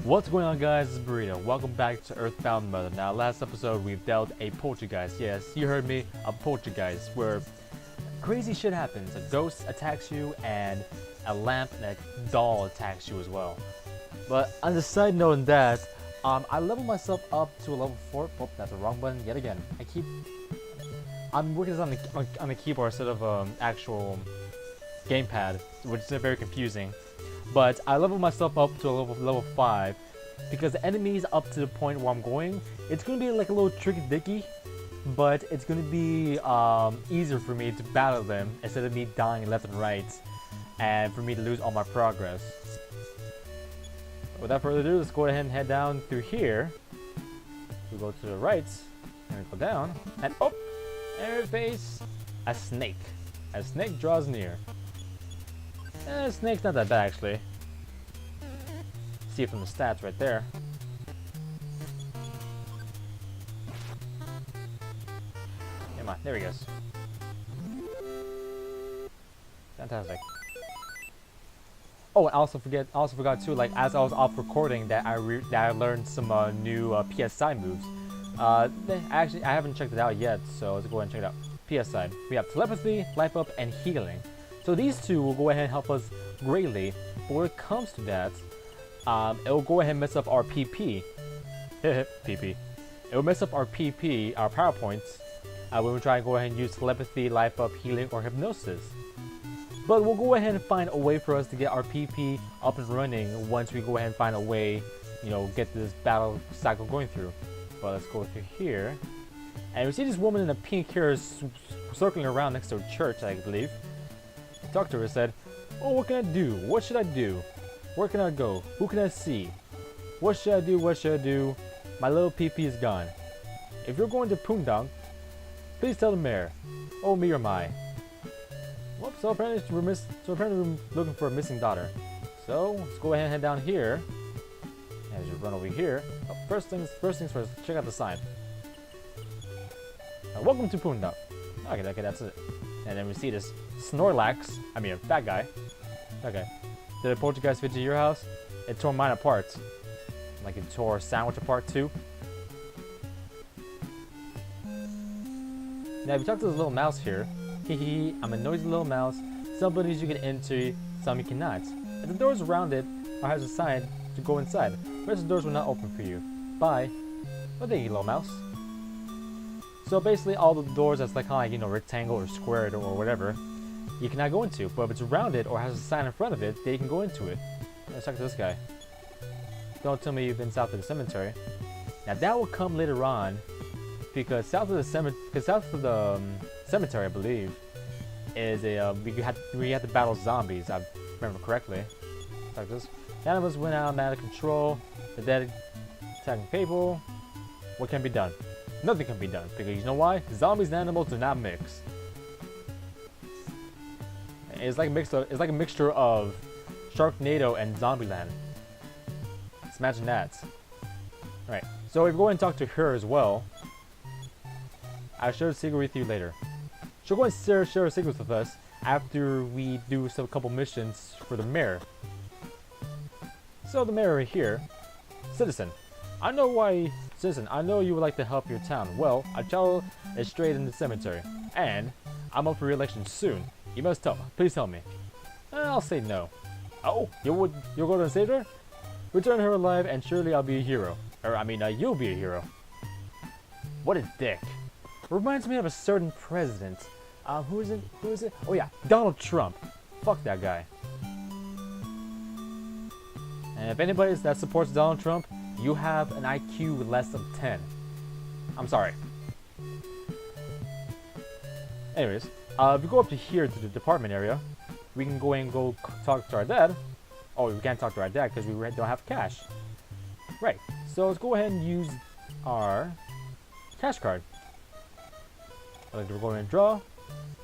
What's going on, guys? It's Burrito. Welcome back to Earthbound mode. Now, last episode we've dealt a poltergeist. Yes, you heard me, a poltergeist, where crazy shit happens. A ghost attacks you, and a lamp and a doll attacks you as well. But on the side note on that, I leveled myself up to a level 4. Oh, that's the wrong button yet again. I'm working this on the keyboard instead of actual gamepad, which is very confusing. But I leveled myself up to a level 5 because the enemies up to the point where I'm going, it's going to be like a little tricky dicky, but it's going to be easier for me to battle them instead of me dying left and right and for me to lose all my progress. Without further ado, let's go ahead and head down through here. We go to the right and we go down, and oh, there we face a snake. A snake draws near. Snake's not that bad actually. See it from the stats right there. Come on, there he goes. Fantastic. Oh, I also forgot too. Like as I was off recording, that I learned some new PSI moves. I haven't checked it out yet, so let's go ahead and check it out. PSI. We have telepathy, life up, and healing. So these two will go ahead and help us greatly, but when it comes to that, it will go ahead and mess up our PP. PP. It will mess up our PP, our power points, when we try and go ahead and use telepathy, life up, healing, or hypnosis. But we'll go ahead and find a way for us to get our PP up and running once we go ahead and find a way, get this battle cycle going through. But let's go through here. And we see this woman in a pink hair circling around next to a church, I believe. Talked to her, said, "Oh, what can I do? What should I do? Where can I go? Who can I see? What should I do? What should I do? My little PP is gone. If you're going to Podunk, please tell the mayor. Oh, me or my." Well, so apparently we're looking for a missing daughter. So let's go ahead and head down here. And just run over here. Oh, first things first, check out the sign. Welcome to Podunk. Okay, that's it. And then we see this Snorlax, fat guy. Okay. Did a poltergeist fit to your house? It tore mine apart. Like it tore a sandwich apart too. Now if you talk to this little mouse here, hehe, I'm a noisy little mouse. Some buildings you can enter, some you cannot. If the doors around it or has a sign to go inside, the rest of the doors will not open for you. Bye. Well, thank you, little mouse. So basically all the doors that's like rectangle or squared or whatever, you cannot go into. But if it's rounded or has a sign in front of it, then you can go into it. Let's talk to this guy. Don't tell me you've been south of the cemetery. Now that will come later on, because south of the cemetery, I believe, is a we had to battle zombies. If I remember correctly. Like this. The animals went out of control. The dead attacking people. What can be done? Nothing can be done, because you know why? Zombies and animals do not mix. It's like a mixture of Sharknado and Zombieland. Just imagine that. Alright, so if we go and talk to her as well, I'll share a secret with you later. She'll go and share secrets with us after we do a couple missions for the mayor. So the mayor right here, Citizen, I know you would like to help your town. Well, our child is straight in the cemetery, and I'm up for re-election soon. You must please tell me. I'll say no. Oh, you'll go to save her? Return her alive, and surely I'll be a hero. You'll be a hero. What a dick. Reminds me of a certain president. Who is it? Oh yeah, Donald Trump. Fuck that guy. And if anybody that supports Donald Trump, you have an IQ less than 10. I'm sorry. Anyways, if we go up to here to the department area, we can go talk to our dad. Oh, we can't talk to our dad because we don't have cash. Right. So let's go ahead and use our cash card. We're going to draw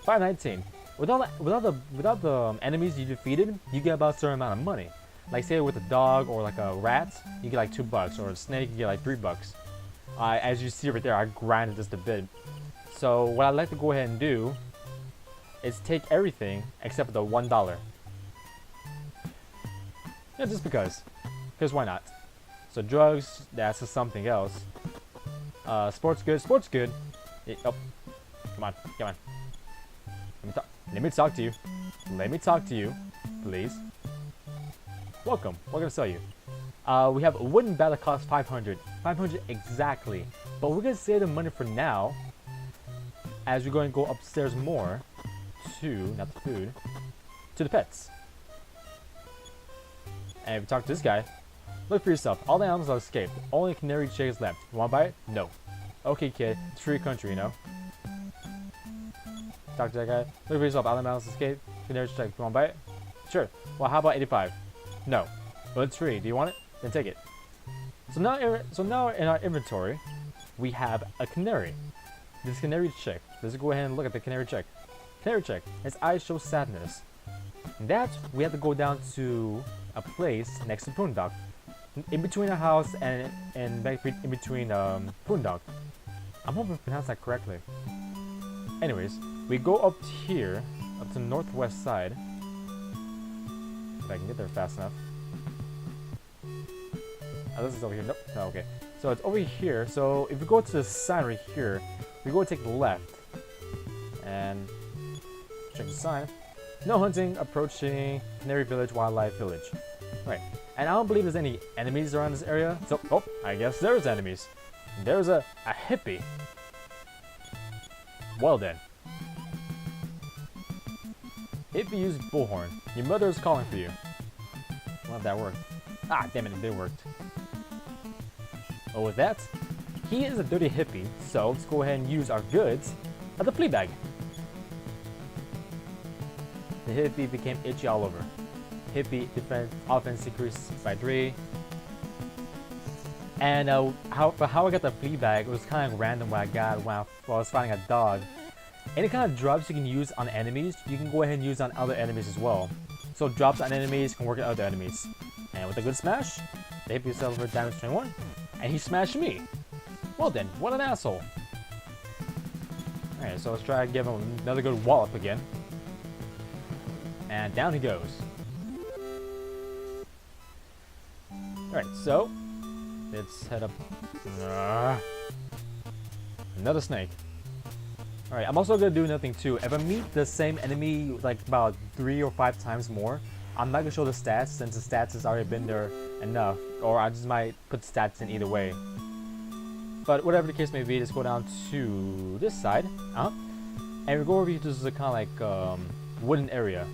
519. Without the enemies you defeated, you get about a certain amount of money. Like say with a dog or like a rat, you get like $2, or a snake, you get like $3. As you see right there, I grinded just a bit. So what I'd like to go ahead and do is take everything except for the $1. Yeah, just because. Because why not? So drugs, that's just something else. Sports good, sports good. Oh, come on, come on. Let me talk to you. Let me talk to you, please. Welcome. What can I sell you? We have a wooden bat that costs 500. 500 exactly. But we're gonna save the money for now, as we're going to go upstairs more to, not the food, to the pets. And if we talk to this guy, look for yourself. All the animals have escaped. Only canary chick is left. You wanna buy it? No. Okay, kid. It's free country, you know. Talk to that guy. Look for yourself. All the animals escaped. Canary chick. You wanna buy it? Sure. Well, how about 85? No. But it's free. Do you want it? Then take it. So now in our inventory, we have a canary. This canary chick. Let's go ahead and look at the canary chick. Canary chick. Its eyes show sadness. And that we have to go down to a place next to Podunk, in between a house and in between Podunk. I'm hoping I pronounced that correctly. Anyways, we go up here, up to the northwest side. If I can get there fast enough. Oh, this is over here. Nope. No, okay. So it's over here. So if we go to the side right here, we go take the left and check the sign. No hunting, approaching Canary Village, Wildlife Village. Right. And I don't believe there's any enemies around this area. So, oh, I guess there's enemies. There's a hippie. Well then. Hippie used bullhorn. Your mother is calling for you. Well, that worked. Ah, damn it, it did work. Well, with that, he is a dirty hippie, so let's go ahead and use our goods at the flea bag. The hippie became itchy all over. Hippie defense offense decreased by 3. And how I got the flea bag, it was kind of random what I got while I was fighting a dog. Any kind of drops you can use on enemies, you can go ahead and use on other enemies as well. So drops on enemies can work on other enemies. And with a good smash, the hippie celebrated damage 21, and he smashed me. Well then, what an asshole. Alright, so let's try to give him another good wallop again. And down he goes. Alright, so let's head up. Another snake. Alright, I'm also gonna do another thing too. If I meet the same enemy like about 3 or 5 times more, I'm not gonna show the stats since the stats has already been there enough. Or I just might put stats in either way. But whatever the case may be, let's go down to this side. And we go over here to this kind of like wooden area.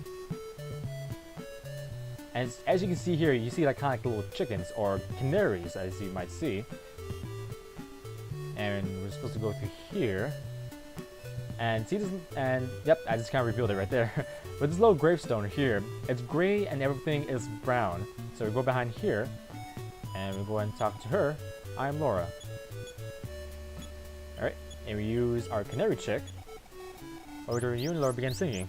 And as you can see here, you see like kind of like little chickens or canaries, as you might see. And we're supposed to go through here. And see this, and yep, I just kind of revealed it right there. With this little gravestone here, it's gray and everything is brown. So we go behind here, and we go ahead and talk to her. I'm Laura. Alright, and we use our canary chick. Over to you, and Laura began singing.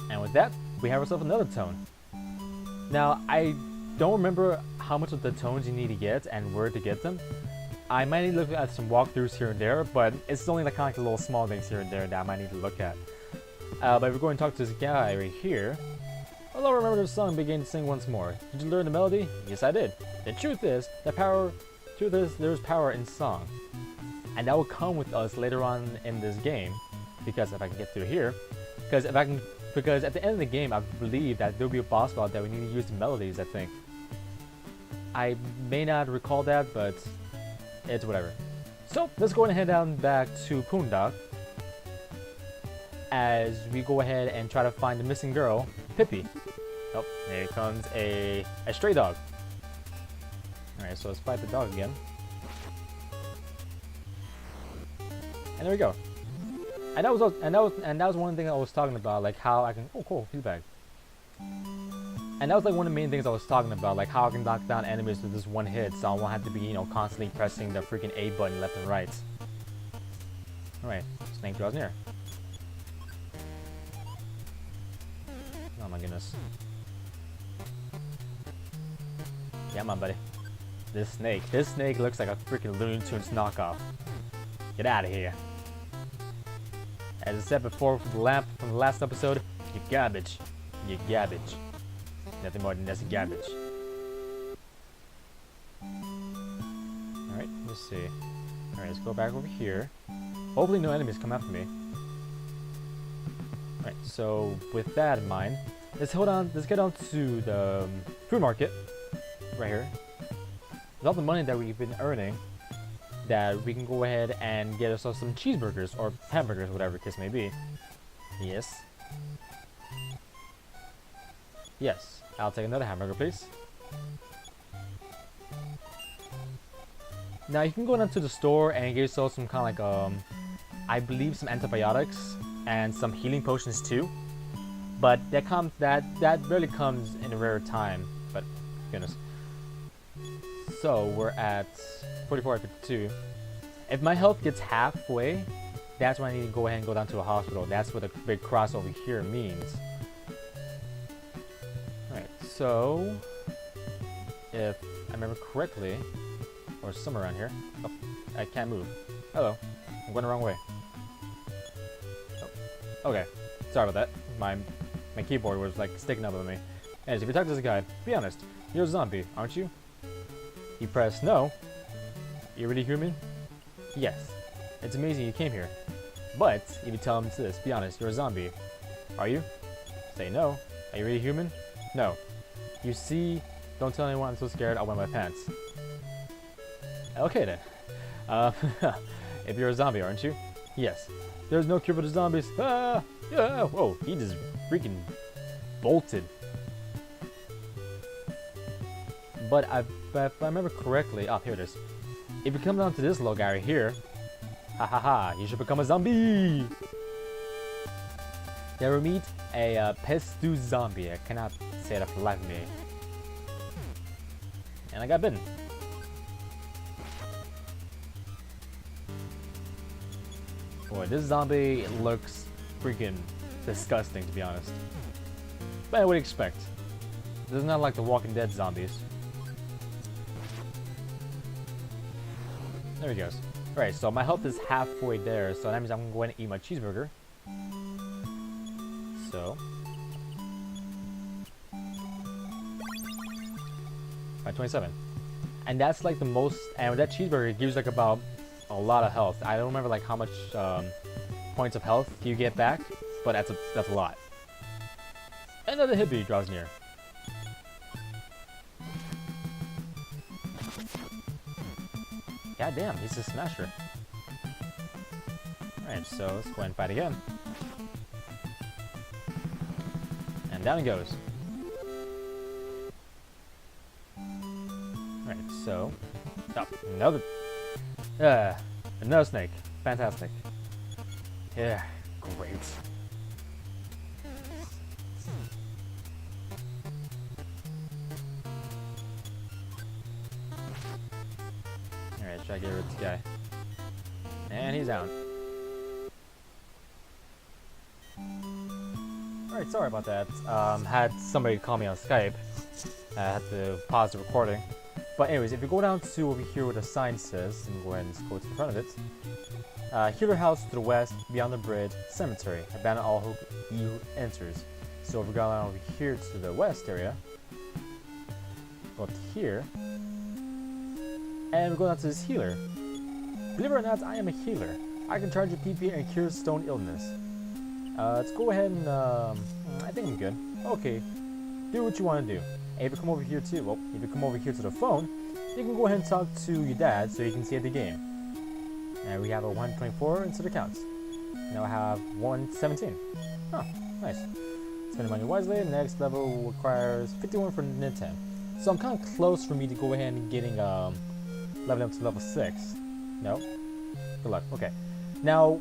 And with that, we have ourselves another tone. Now, I don't remember how much of the tones you need to get and where to get them. I might need to look at some walkthroughs here and there, but it's only like kind of like the little small things here and there that I might need to look at. But we're going to talk to this guy right here. Although remember the song began to sing once more. Did you learn the melody? Yes, I did. The truth is, there's power in song. And that will come with us later on in this game. Because if I can get through here, because at the end of the game, I believe that there'll be a boss battle that we need to use the melodies, I think. I may not recall that, but it's whatever. So, let's go ahead and head down back to Podunk as we go ahead and try to find the missing girl, Pippi. Oh, here comes a stray dog. Alright, so let's fight the dog again. And there we go. And that was one thing I was talking about, like how I can. Oh, cool, feedback. And that was like one of the main things I was talking about, like how I can knock down enemies with this one hit, so I won't have to be, you know, constantly pressing the freaking A button left and right. Alright, snake draws near. Oh my goodness. Yeah, my buddy. This snake looks like a freaking Looney Tunes knockoff. Get out of here. As I said before from the lamp from the last episode, you're garbage. You're garbage. Nothing more than that's garbage. Alright, let's see. Alright, let's go back over here. Hopefully no enemies come after me. Alright, so with that in mind, let's get on to the food market. Right here. With all the money that we've been earning, that we can go ahead and get ourselves some cheeseburgers or hamburgers, whatever the case may be. Yes. Yes. I'll take another hamburger, please. Now you can go down to the store and get yourself some kind of like I believe some antibiotics and some healing potions too. But that rarely comes in a rare time. But goodness. So we're at 44 at 52. If my health gets halfway, that's when I need to go ahead and go down to a hospital. That's what the big cross over here means. Alright, so if I remember correctly, or somewhere around here. Oh, I can't move. Hello. I'm going the wrong way. Oh. Okay. Sorry about that. My keyboard was like sticking up on me. Anyways, if you talk to this guy, be honest. You're a zombie, aren't you? He pressed no. You really human? Yes. It's amazing you came here. But if you tell him this, be honest, you're a zombie. Are you? Say no. Are you really human? No. You see, don't tell anyone I'm so scared I'll wear my pants. Okay then. If you're a zombie, aren't you? Yes. There's no cure for the zombies. Ah! Yeah! Whoa, he just freaking bolted. But if I remember correctly, here it is. If you come down to this little guy right here, ha ha ha, you should become a zombie! There we meet a Pt.2 zombie. I cannot say that for the life of me. And I got bitten. Boy, this zombie looks freaking disgusting, to be honest. But I would expect. This is not like the Walking Dead zombies. There he goes. Alright, so my health is halfway there, so that means I'm going to go ahead and eat my cheeseburger. So. By 27. And that's like the most, and with that cheeseburger, it gives like about a lot of health. I don't remember like how much points of health you get back, but that's a lot. Another hippie draws near. God damn, he's a smasher. Alright, so let's go ahead and fight again. And down he goes. Alright, so another snake. Fantastic. Yeah, great. Alright, try to get rid of this guy. And he's out. Alright, sorry about that. Had somebody call me on Skype. I had to pause the recording. But anyways, if you go down to over here where the sign says, and go ahead and go to the front of it. Healer house to the west, beyond the bridge, cemetery. Abandon all who enters. So if we go down over here to the west area, go up to here, and we go down to this healer. Believe it or not, I am a healer. I can charge a PP and cure stone illness. Let's go ahead and I think I'm good. Okay, do what you want to do. And if you come over here too, well, if you come over here to the phone, you can go ahead and talk to your dad so you can see the game. And we have a 124 instead of counts. Now I have 117. Oh, nice. Spending money wisely. Next level requires 51 for Nit 10. So I'm kind of close for me to go ahead and getting leveling up to level 6. No? Good luck. Okay. Now,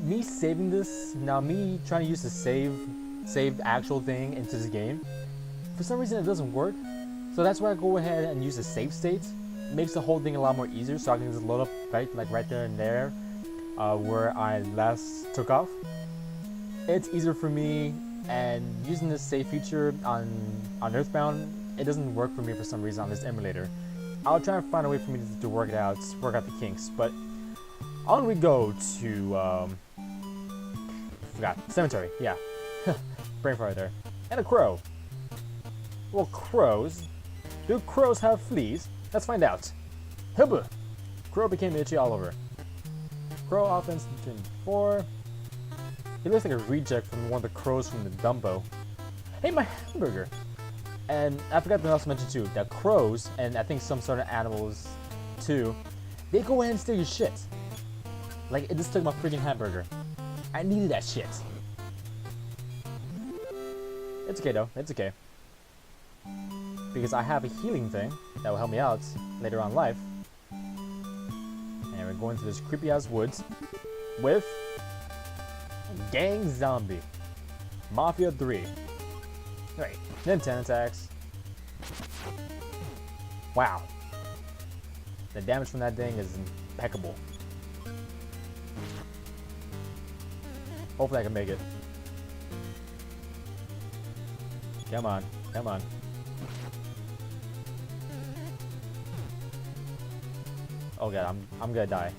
me saving this, me trying to use the save actual thing into this game, for some reason it doesn't work. So that's why I go ahead and use the save state. It makes the whole thing a lot more easier, so I can just load up right there and there where I last took off. It's easier for me, and using this save feature on Earthbound, it doesn't work for me for some reason on this emulator. I'll try and find a way for me to work it out, work out the kinks. But on we go to Forgot. Cemetery, yeah. Brain fart there. And a crow. Well, crows. Do crows have fleas? Let's find out. Hubba! Crow became itchy all over. Crow offense 4. He looks like a reject from one of the crows from the Dumbo. Hey, my hamburger! And I forgot to also mention too, that crows, and I think some sort of animals too, they go ahead and steal your shit. Like, it just took my freaking hamburger. I needed that shit. It's okay though, it's okay. Because I have a healing thing that will help me out later on in life. And we're going to this creepy ass woods with Gang Zombie. Mafia 3. Alright, then 10 attacks. Wow. The damage from that thing is impeccable. Hopefully I can make it. Come on, come on. Oh god, I'm gonna die.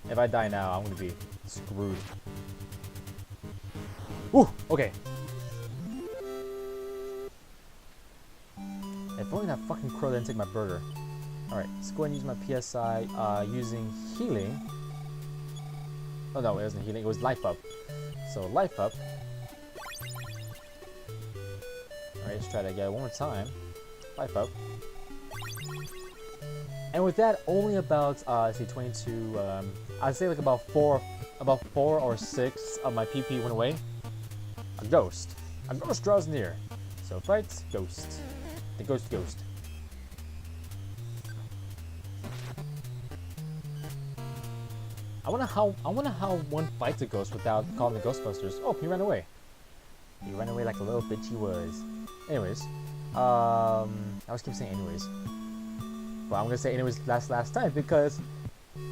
If I die now, I'm gonna be screwed. Ooh, okay. If only that fucking crow didn't take my burger. Alright, let's go ahead and use my PSI using healing. Oh no, it wasn't healing, it was life up. So life up. Alright, let's try that again one more time. Life up. And with that, only about let's see, 22. I'd say like about four or 6 of my PP went away. A ghost draws near. So fight ghost. The ghost. I wonder how one fights a ghost without calling the Ghostbusters. Oh, he ran away. He ran away like a little bitch he was. Anyways, I was keep saying anyways. But I'm gonna say anyways last time because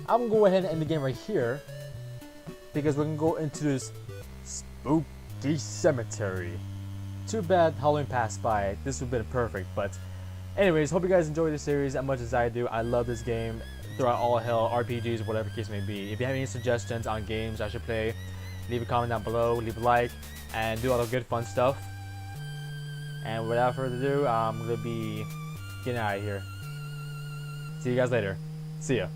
I'm gonna go ahead and end the game right here because we're gonna go into this spooky cemetery. Too bad Halloween passed by. This would have been perfect. But anyways, hope you guys enjoy this series as much as I do. I love this game throughout all hell, RPGs, whatever case may be. If you have any suggestions on games I should play, leave a comment down below, leave a like, and do all the good fun stuff. And without further ado, I'm gonna be getting out of here. See you guys later. See ya.